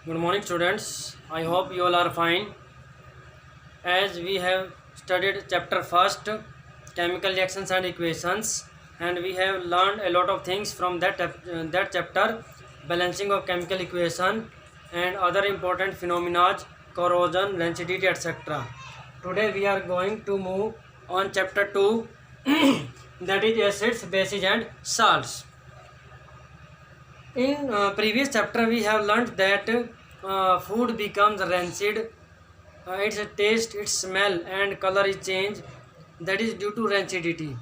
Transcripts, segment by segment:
Good morning, students. I hope you all are fine. As we have studied chapter first, chemical reactions and equations, and we have learned a lot of things from that chapter, balancing of chemical equation and other important phenomena, corrosion, density, etc. Today we are going to move on chapter 2, that is acids, bases, and salts. In previous chapter, we have learnt that food becomes rancid, its taste, its smell, and color is changed. That is due to rancidity.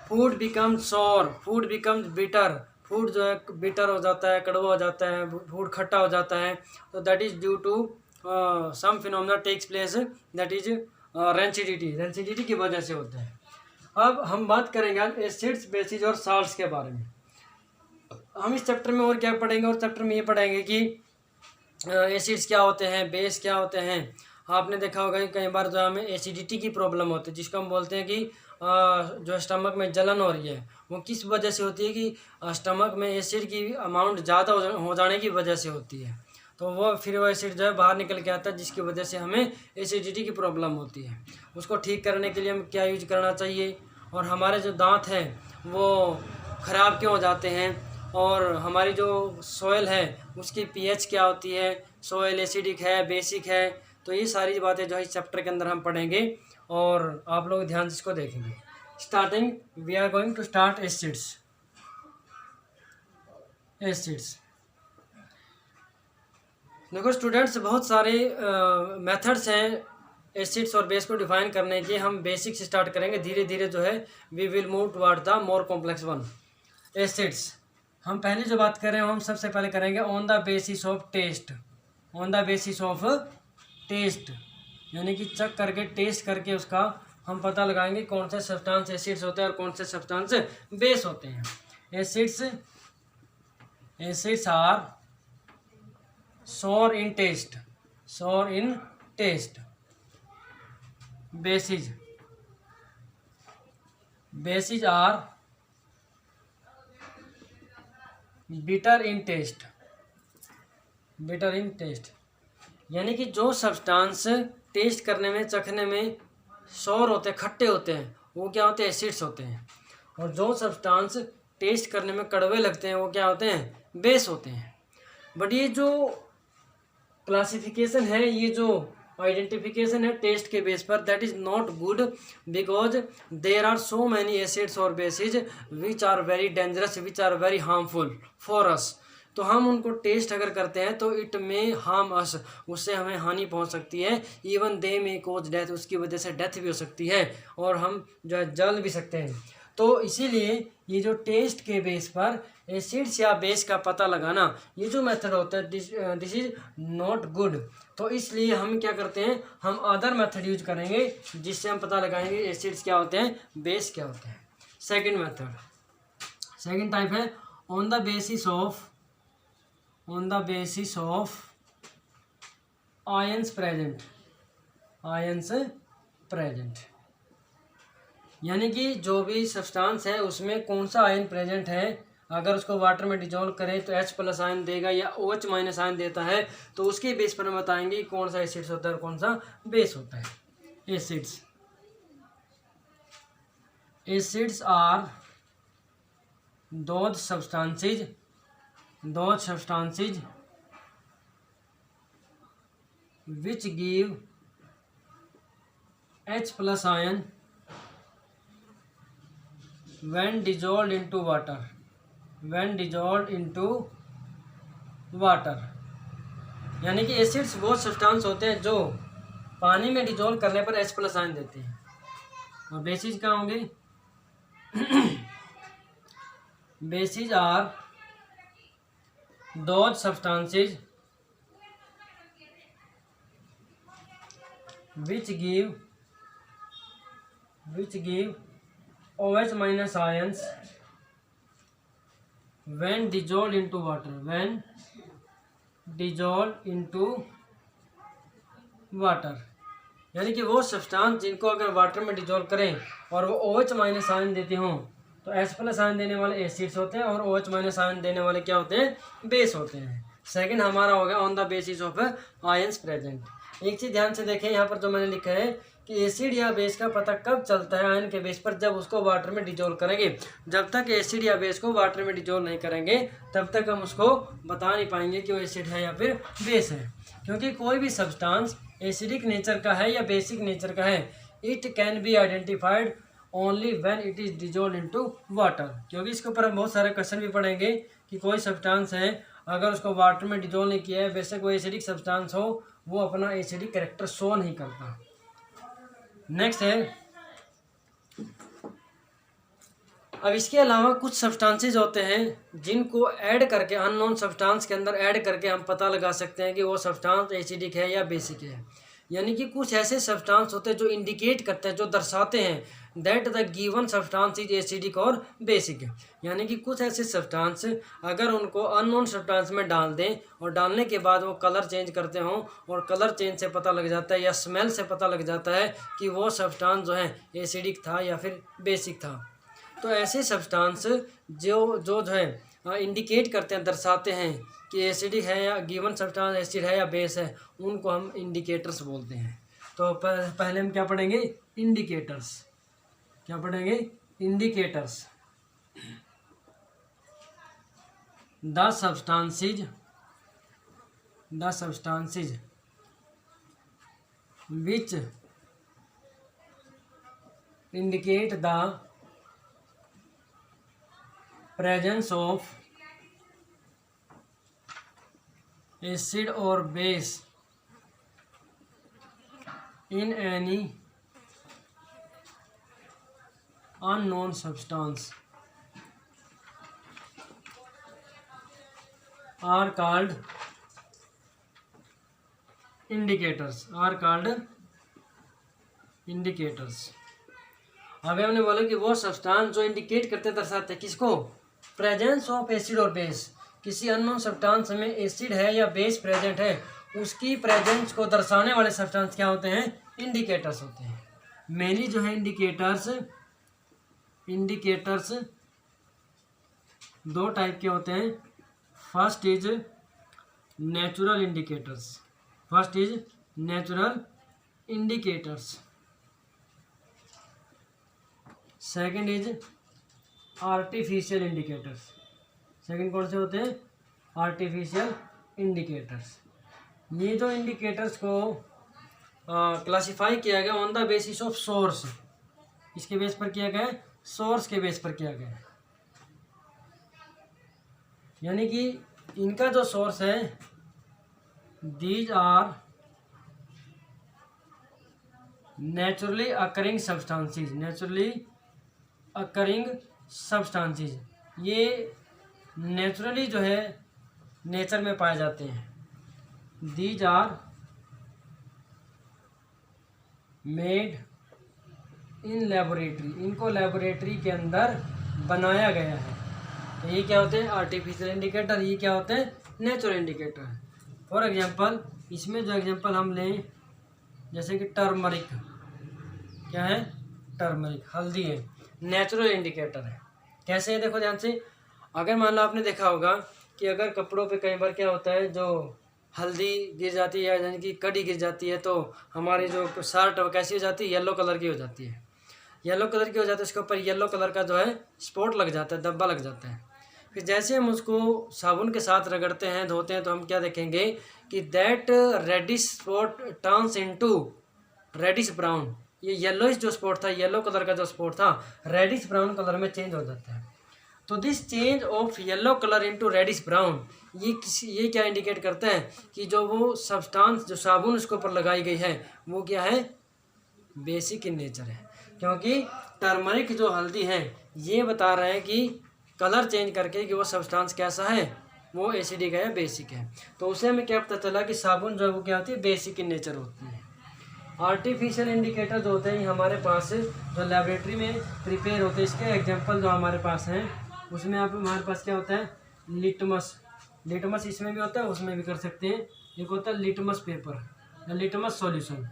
Food becomes sour, food becomes bitter, food जो है bitter हो जाता है, कड़वा हो जाता है, food खट्टा हो जाता है. तो that is due to some phenomena takes place, that is rancidity की वजह से होता है. अब हम बात करेंगे एसिड्स, बेसिस और साल्ट्स के बारे में. हम इस चैप्टर में और क्या पढ़ेंगे, और चैप्टर में ये पढ़ेंगे कि एसिड्स क्या होते हैं, बेस क्या होते हैं. आपने देखा होगा कि कई बार जो हमें एसिडिटी की प्रॉब्लम होती है, जिसको हम बोलते हैं कि जो स्टमक में जलन हो रही है, वो किस वजह से होती है कि स्टमक में एसिड की अमाउंट ज़्यादा हो जाने की वजह से होती है. तो वो फिर वो एसिड जो है बाहर निकल के आता है, जिसकी वजह से हमें एसिडिटी की प्रॉब्लम होती है. उसको ठीक करने के लिए हम क्या यूज करना चाहिए, और हमारे जो दांत हैं वो ख़राब क्यों हो जाते हैं, और हमारी जो सोयल है उसकी पीएच क्या होती है, सोयल एसिडिक है, बेसिक है. तो ये सारी बातें जो है इस चैप्टर के अंदर हम पढ़ेंगे, और आप लोग ध्यान से इसको देखेंगे. Starting we are going to start acids. देखो स्टूडेंट्स, बहुत सारे मेथड्स हैं एसिड्स और बेस को डिफाइन करने के. हम बेसिक से स्टार्ट करेंगे, धीरे धीरे जो है we will move toward the more complex one. Acids हम पहले जो बात कर रहे हैं हम सबसे पहले करेंगे on the basis of taste. On the basis of taste यानी कि चेक करके, टेस्ट करके उसका हम पता लगाएंगे कौन से सब्सटेंस एसिड्स होते हैं और कौन से सब्सटेंस बेस होते हैं. Acids are sour in taste. Bases are bitter in taste. यानी कि जो सब्सटेंस टेस्ट करने में, चखने में सौर होते हैं, खट्टे होते हैं, वो क्या होते हैं, एसिड्स होते हैं. और जो सब्सटेंस टेस्ट करने में कड़वे लगते हैं वो क्या होते हैं, बेस होते हैं. बट ये जो क्लासिफिकेशन है, ये जो आइडेंटिफिकेशन है टेस्ट के बेस पर, that is not good, because there are so many acids और bases which are very dangerous, which are very harmful for us. तो हम उनको टेस्ट अगर करते हैं तो इट मे हार्म अस, उससे हमें हानि पहुंच सकती है. Even they may cause death, उसकी वजह से डेथ भी हो सकती है, और हम जो है जल भी सकते हैं. तो इसीलिए ये जो टेस्ट के बेस पर एसिड्स या बेस का पता लगाना, ये जो मेथड होता है, दिस इज नॉट गुड. तो इसलिए हम क्या करते हैं, हम अदर मेथड यूज करेंगे जिससे हम पता लगाएंगे एसिड्स क्या होते हैं, बेस क्या होते हैं. सेकंड टाइप है on the basis of ions present. यानी कि जो भी सब्सटेंस है उसमें कौन सा आयन प्रेजेंट है. अगर उसको वाटर में डिजोल्व करें तो H+ आयन देगा या OH- आयन देता है, तो उसके बेस पर हम बताएंगे कौन सा एसिड्स होता है और कौन सा बेस होता है. Acids are those substances which give H+ ion when dissolved into water. यानी कि एसिड्स वो सब्सटेंस होते हैं जो पानी में डिजोल्व करने पर H+ आयन देते हैं. और बेसिस क्या होंगे, bases are those substances which give OH- ions when dissolved into water. यानी कि वो सब्सटेंस जिनको अगर वाटर में डिजोल्व करें और वो OH- आयन देते हों, तो H+ आयन देने वाले एसिड्स होते हैं, और OH- आयन देने वाले क्या होते हैं, बेस होते हैं. सेकंड हमारा हो गया on the basis of ions present. एक चीज़ ध्यान से देखें यहाँ पर जो मैंने लिखा है कि एसिड या बेस का पता कब चलता है आयन के बेस पर, जब उसको वाटर में डिजोल्व करेंगे। जब तक एसिड या बेस को वाटर में डिजोल्व नहीं करेंगे तब तक हम उसको बता नहीं पाएंगे कि वो एसिड है या फिर बेस है। क्योंकि कोई भी सब्सटेंस एसिडिक नेचर का है या बेसिक नेचर का है, it can be identified only when it is dissolve into water. क्योंकि इसके ऊपर हम बहुत सारे क्वेश्चन भी पढ़ेंगे कि कोई सब्सटेंस है अगर उसको वाटर में डिजोल्व नहीं किया है, बेशक वो एसिडिक सब्सटेंस हो, वो अपना एसिडिक कैरेक्टर शो नहीं करता। नेक्स्ट है, अब इसके अलावा कुछ सब्सटेंसेस होते हैं जिनको ऐड करके, अननोन सब्सटेंस के अंदर ऐड करके हम पता लगा सकते हैं कि वो सब्सटेंस एसिडिक है या बेसिक है। यानी कि कुछ ऐसे सब्सटेंस होते हैं जो इंडिकेट करते हैं, जो दर्शाते हैं that the given substance is acidic और बेसिक। यानी कि कुछ ऐसे सब्सटेंस अगर उनको अननोन सब्सटेंस में डाल दें और डालने के बाद वो कलर चेंज करते हों और कलर चेंज से पता लग जाता है या स्मेल से पता लग जाता है कि वो सब्सटेंस जो है एसिडिक था या फिर बेसिक था। तो ऐसे सब्सटेंस जो है इंडिकेट करते हैं, दर्शाते हैं कि एसिडिक है या गिवन सब्सटेंस एसिड है या बेस है, उनको हम इंडिकेटर्स बोलते हैं। तो पहले हम क्या पढ़ेंगे, इंडिकेटर्स। क्या पढ़ेंगे, indicators. The substances which indicate the presence of acid or base in any unknown substance are called indicators। अभी हमने बोला कि वो सब्सटेंस जो इंडिकेट करते दर्शाते हैं किसको, प्रेजेंस ऑफ एसिड और बेस। किसी अननोन सब्सटेंस में एसिड है या बेस प्रेजेंट है, उसकी प्रेजेंस को दर्शाने वाले सब्सटेंस क्या होते हैं, इंडिकेटर्स होते हैं। मेनली जो है इंडिकेटर्स दो टाइप के होते हैं। First is natural indicators, second is artificial indicators. Second कौन से होते हैं, आर्टिफिशियल इंडिकेटर्स। ये जो इंडिकेटर्स को क्लासिफाई किया गया on the basis of source, इसके बेस पर किया गया है, सोर्स के बेस पर किया गया है। यानी कि इनका जो सोर्स है, these are naturally occurring substances, ये नेचुरली जो है नेचर में पाए जाते हैं। These are made in laboratory, इनको लेबोरेटरी के अंदर बनाया गया है। तो ये क्या होते हैं, आर्टिफिशियल इंडिकेटर। ये क्या होते हैं, नेचुरल इंडिकेटर। फॉर एग्जांपल, इसमें जो एग्जांपल हम लें, जैसे कि टर्मरिक, क्या है, टर्मरिक हल्दी है, नेचुरल इंडिकेटर है। कैसे है, देखो ध्यान से। अगर मान लो आपने देखा होगा कि अगर कपड़ों पे कई बार क्या होता है, जो हल्दी गिर जाती है यानी कि कड़ी गिर जाती है, तो हमारी जो शर्ट कैसी हो जाती है, येलो कलर की हो जाती है। येलो कलर की हो जाती है, उसके ऊपर येलो कलर का जो है स्पॉट लग जाता है, धब्बा लग जाता है। फिर जैसे हम उसको साबुन के साथ रगड़ते हैं, धोते हैं, तो हम क्या देखेंगे कि that reddish spot turns into reddish brown. ये येलोइश जो स्पॉट था, येलो कलर का जो स्पॉट था, रेडिश ब्राउन कलर में चेंज हो जाता है। तो this change of yellow colour into reddish brown, ये क्या इंडिकेट करता है कि जो वो सब्सटेंस, जो साबुन उसके ऊपर लगाई गई है, वो क्या है, बेसिक इन नेचर है। क्योंकि टर्मरिक जो हल्दी है, ये बता रहे हैं कि कलर चेंज करके कि वो सब्सटेंस कैसा है, वो एसिडिक है या बेसिक है। तो उसे हमें क्या पता चला कि साबुन जो है वो क्या होती है, बेसिक इन नेचर होती है। आर्टिफिशियल इंडिकेटर जो होते हैं हमारे पास जो लेबोरेटरी में प्रिपेयर होते हैं, इसके एग्जांपल जो हमारे पास हैं, उसमें आप हमारे पास क्या होता है, लिटमस इसमें भी होता है, उसमें भी कर सकते हैं। एक होता है लिटमस पेपर या लिटमस सॉल्यूशन।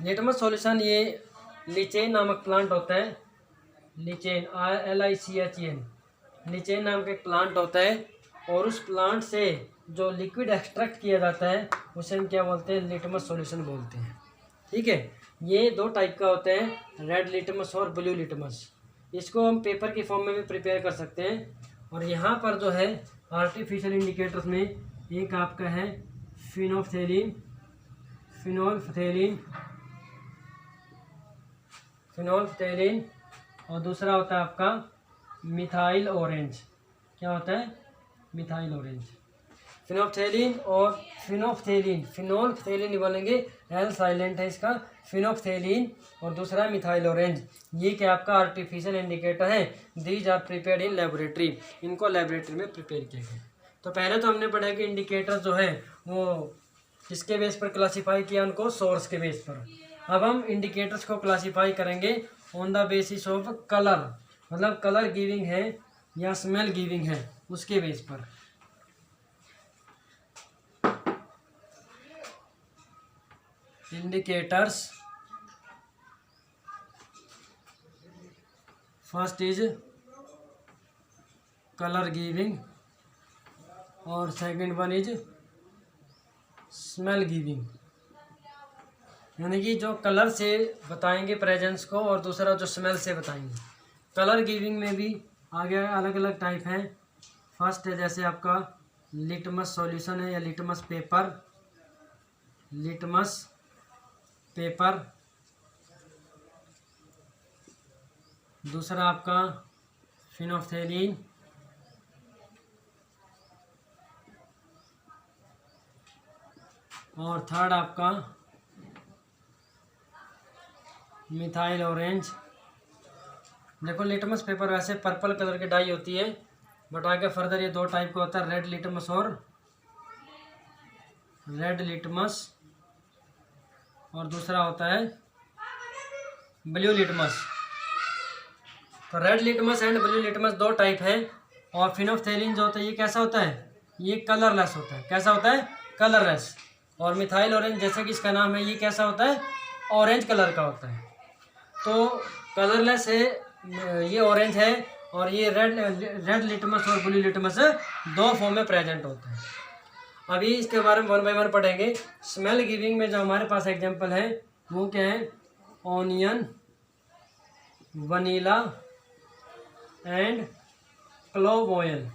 लिटमस सॉल्यूशन ये लिचेन नामक प्लांट होता है, लिचेन LICHEN, लिचेन नाम का एक प्लांट होता है, और उस प्लांट से जो लिक्विड एक्सट्रैक्ट किया जाता है उसे हम क्या बोलते हैं, लिटमस सॉल्यूशन बोलते हैं। ठीक है, ये दो टाइप का होते हैं, रेड लिटमस और ब्लू लिटमस। इसको हम पेपर की फॉर्म में भी प्रिपेयर कर सकते हैं। और यहाँ पर जो है आर्टिफिशियल इंडिकेटर्स में एक आपका है फिनोल्फ्थेलिन, और दूसरा होता है आपका मिथाइल ऑरेंज। क्या होता है, मिथाइल ऑरेंज। फिनोल्फ्थेलिन और फिनोल्फ्थेलिन नहीं बोलेंगे, एल साइलेंट है इसका, फिनोल्फ्थेलिन और दूसरा मिथाइल ऑरेंज। ये क्या आपका आर्टिफिशियल इंडिकेटर है। These are prepared in laboratory, इनको लेबोरेटरी में प्रिपेयर किया गया। तो पहले तो हमने पढ़ा कि इंडिकेटर जो है वो किसके बेस पर क्लासीफाई किया, उनको सोर्स के बेस पर। अब हम इंडिकेटर्स को क्लासीफाई करेंगे on the basis of colour, मतलब कलर गिविंग है या स्मेल गिविंग है उसके बेस पर। Indicators first is colour giving और second one is smell giving, यानी कि जो कलर से बताएंगे प्रेजेंस को और दूसरा जो स्मेल से बताएंगे। कलर गिविंग में भी आगे अलग अलग टाइप हैं। फर्स्ट है जैसे आपका लिटमस सॉल्यूशन है या लिटमस पेपर, दूसरा आपका फिनोल्फ्थेलिन, और थर्ड आपका मिथाइल ऑरेंज। देखो लिटमस पेपर वैसे पर्पल कलर की डाई होती है, बट आगे फर्दर ये दो टाइप का होता है, रेड लिटमस और दूसरा होता है ब्लू लिटमस। तो red litmus and blue litmus दो टाइप है। और फिनोल्फ्थेलिन जो होता है ये कैसा होता है, ये कलरलेस होता है। कैसा होता है, कलरलेस। और मिथाइल ऑरेंज जैसे कि इसका नाम है, ये कैसा होता है, ऑरेंज कलर का होता है। तो कलरलेस है, ये ऑरेंज है, और ये रेड लिटमस और ब्लू लिटमस दो फॉर्म में प्रेजेंट होते हैं। अभी इसके बारे में वन बाय वन पढ़ेंगे। स्मेल गिविंग में जो हमारे पास एग्जांपल है वो क्या है, onion, vanilla and clove oil.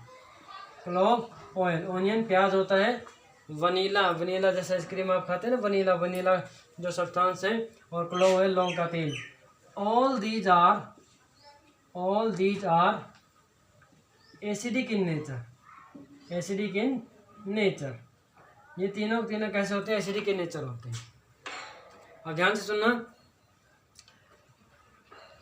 Onion प्याज होता है, वनीला जैसे आइसक्रीम आप खाते हैं ना, वनीला जो सब्सटेंस है, और क्लोव ऑयल लौंग का तेल। All these are acidic in nature. ये तीनों कैसे होते हैं, एसिडिक इन नेचर होते हैं। अब ध्यान से सुनना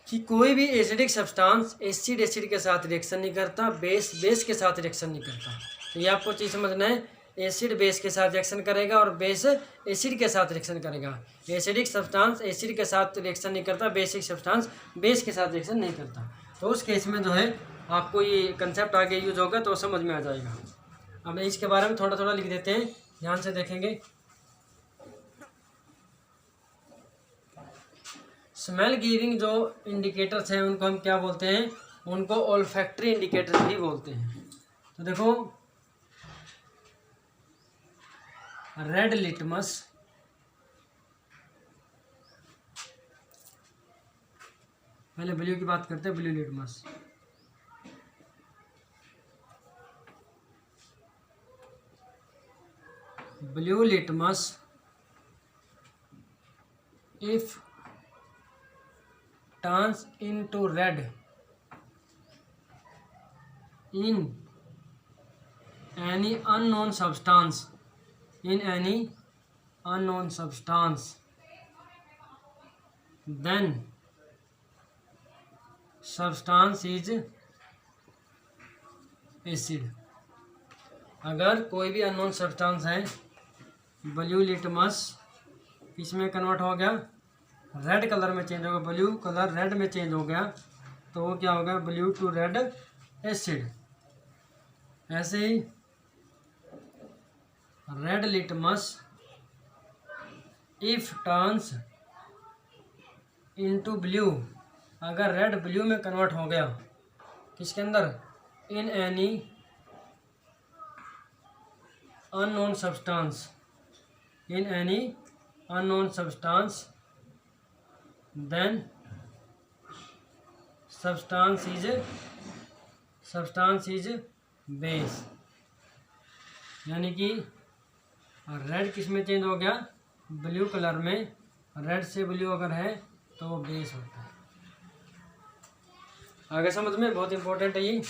कि कोई भी एसिडिक सब्सटेंस एसिड के साथ रिएक्शन नहीं करता, बेस के साथ रिएक्शन नहीं करता। तो ये आपको चीज़ समझना है, एसिड बेस के साथ रिएक्शन करेगा और बेस एसिड के साथ रिएक्शन करेगा। एसिडिक सब्सटेंस एसिड के साथ रिएक्शन नहीं करता, बेसिक सब्सटेंस बेस के साथ रिएक्शन नहीं करता। तो उस केस में जो है आपको ये कंसेप्ट आगे यूज होगा तो समझ में आ जाएगा। अब इसके बारे में थोड़ा थोड़ा लिख देते हैं, ध्यान से देखेंगे। स्मेल गिविंग जो इंडिकेटर्स हैं उनको हम क्या बोलते हैं, उनको ओल्फैक्टरी इंडिकेटर्स भी बोलते हैं। तो देखो रेड लिटमस, पहले ब्लू की बात करते हैं, blue litmus. Blue litmus if turns into red in any unknown substance, then substance is acid। अगर कोई भी अननोन सब्सटेंस है, ब्लू लिटमस इसमें कन्वर्ट हो गया, रेड कलर में चेंज हो गया, ब्लू कलर रेड में चेंज हो गया, तो वो क्या हो गया, ब्लू टू रेड एसिड। ऐसे ही red litmus if turns into blue, अगर रेड ब्लू में कन्वर्ट हो गया, किसके अंदर, in any unknown substance, in any unknown substance, then substance is base। यानी कि रेड किस में चेंज हो गया, ब्लू कलर में। रेड से ब्लू अगर है तो वो बेस होता है। आगे समझ में, बहुत इंपॉर्टेंट है ये।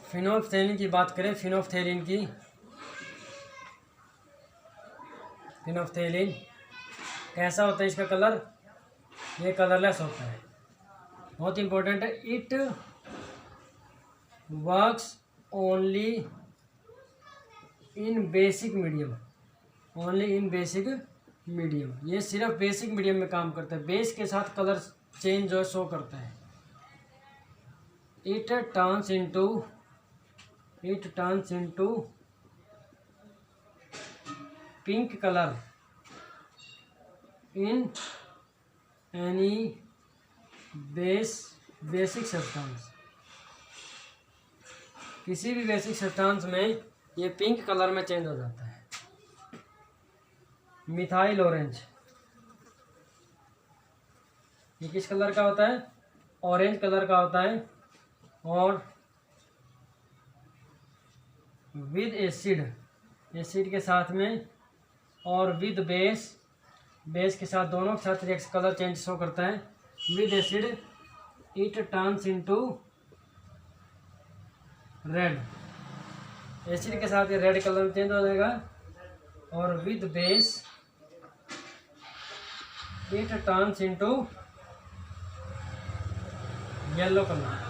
फिनोल्फ्थेलिन की बात करें, फिनोल्फ्थेलिन की, फिनोल्फ्थेलिन कैसा होता है इसका कलर, ये कलरलेस होता है। बहुत इंपॉर्टेंट है। It works only in basic medium, only in basic medium. ये सिर्फ बेसिक मीडियम में काम करता है, बेस के साथ कलर चेंज जो शो करता है। It turns into pink colour in any basic substance. किसी भी बेसिक सब्सटेंस में ये पिंक कलर में चेंज हो जाता है। मिथाइल ऑरेंज, ये किस कलर का होता है, ऑरेंज कलर का होता है। और विद एसिड के साथ में, और विद बेस के साथ, दोनों के साथ रिएक्शन कलर चेंज शो करता है। With acid it turns into red, acid के साथ ये रेड कलर में चेंज हो जाएगा। और with base it turns into yellow colour.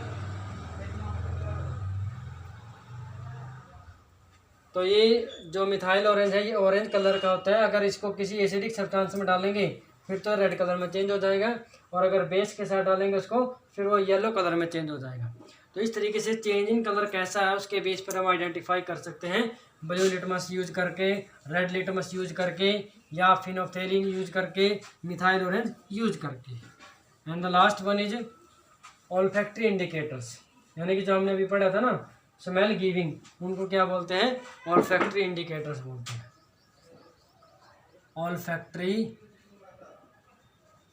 तो ये जो मिथाइल ऑरेंज है ये ऑरेंज कलर का होता है। अगर इसको किसी एसिडिक सब्सटेंस में डालेंगे फिर तो रेड कलर में चेंज हो जाएगा, और अगर बेस के साथ डालेंगे उसको फिर वो येलो कलर में चेंज हो जाएगा। तो इस तरीके से चेंज इन कलर कैसा है उसके बेस पर हम आइडेंटिफाई कर सकते हैं, ब्लू लिटमस यूज करके, रेड लिटमस यूज करके, या फिनोल्फ्थेलिन यूज करके, मिथाइल ऑरेंज यूज करके। And the last one is olfactory indicators, यानी कि जो हमने अभी पढ़ा था ना स्मेल गिविंग, उनको क्या बोलते हैं, ऑल्फैक्टरी इंडिकेटर्स बोलते हैं। ऑल्फैक्टरी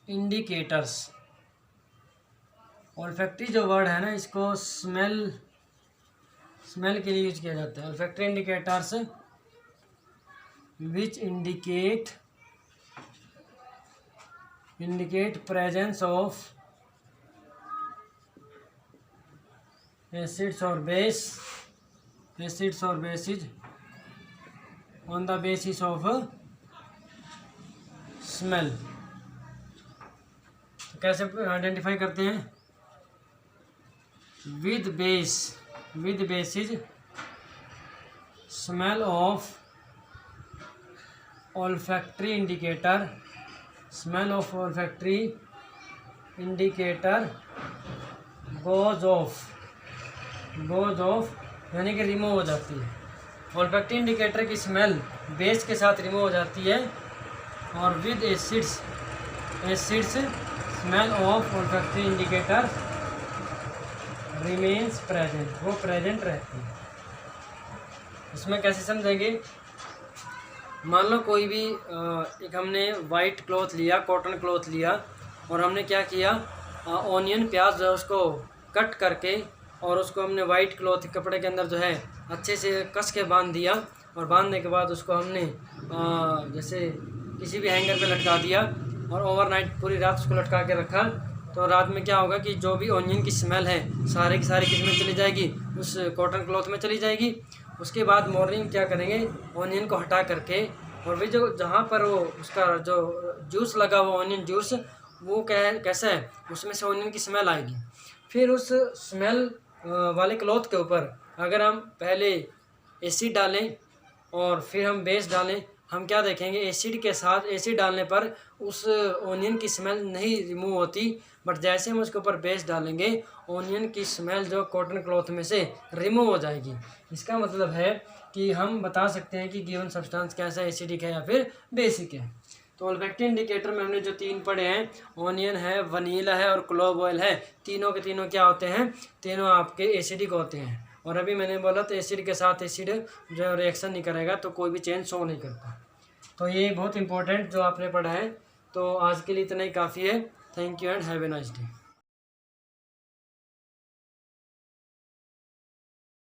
इंडिकेटर्स, ऑल्फैक्टरी जो वर्ड है ना इसको स्मेल के लिए यूज किया जाता है। Olfactory indicators which indicate presence of acids or bases on the basis of smell। तो कैसे आइडेंटिफाई करते हैं, with basis smell of olfactory indicator goes off यानी कि रिमूव हो जाती है। ऑल्फैक्टरी इंडिकेटर की स्मेल बेस के साथ रिमूव हो जाती है। और with acids smell of olfactory indicator remains present, वो प्रेजेंट रहती है। इसमें कैसे समझेंगे, मान लो कोई भी एक हमने वाइट क्लॉथ लिया, कॉटन क्लॉथ लिया, और हमने क्या किया, ऑनियन प्याज उसको कट करके और उसको हमने वाइट क्लॉथ कपड़े के अंदर जो है अच्छे से कस के बांध दिया, और बांधने के बाद उसको हमने जैसे किसी भी हैंगर पे लटका दिया और ओवरनाइट पूरी रात उसको लटका के रखा। तो रात में क्या होगा कि जो भी ऑनियन की स्मेल है सारे की सारी किस में चली जाएगी, उस कॉटन क्लॉथ में चली जाएगी। उसके बाद मॉर्निंग क्या करेंगे, ऑनियन को हटा करके, और भी जो जहाँ पर वो उसका जो जूस लगा हुआ ऑनियन जूस, वो कैसा है, उसमें से ऑनियन की स्मेल आएगी। फिर उस स्मेल वाले क्लॉथ के ऊपर अगर हम पहले एसिड डालें और फिर हम बेस डालें, हम क्या देखेंगे, एसिड के साथ एसिड डालने पर उस ऑनियन की स्मेल नहीं रिमूव होती, बट जैसे हम उसके ऊपर बेस डालेंगे ऑनियन की स्मेल जो कॉटन क्लॉथ में से रिमूव हो जाएगी। इसका मतलब है कि हम बता सकते हैं कि गिवन सब्सटेंस कैसा एसिडिक है या फिर बेसिक है। तो ओल्फैक्टिव इंडिकेटर में हमने जो 3 पढ़े हैं, ऑनियन है, वनीला है और क्लोव ऑयल है, तीनों के तीनों क्या होते हैं, तीनों आपके एसिडिक होते हैं। और अभी मैंने बोला तो एसिड के साथ एसिड जो रिएक्शन नहीं करेगा तो कोई भी चेंज शो नहीं करता। तो ये बहुत इंपॉर्टेंट जो आपने पढ़ा है। तो आज के लिए इतना ही काफ़ी है। Thank you and have a nice day.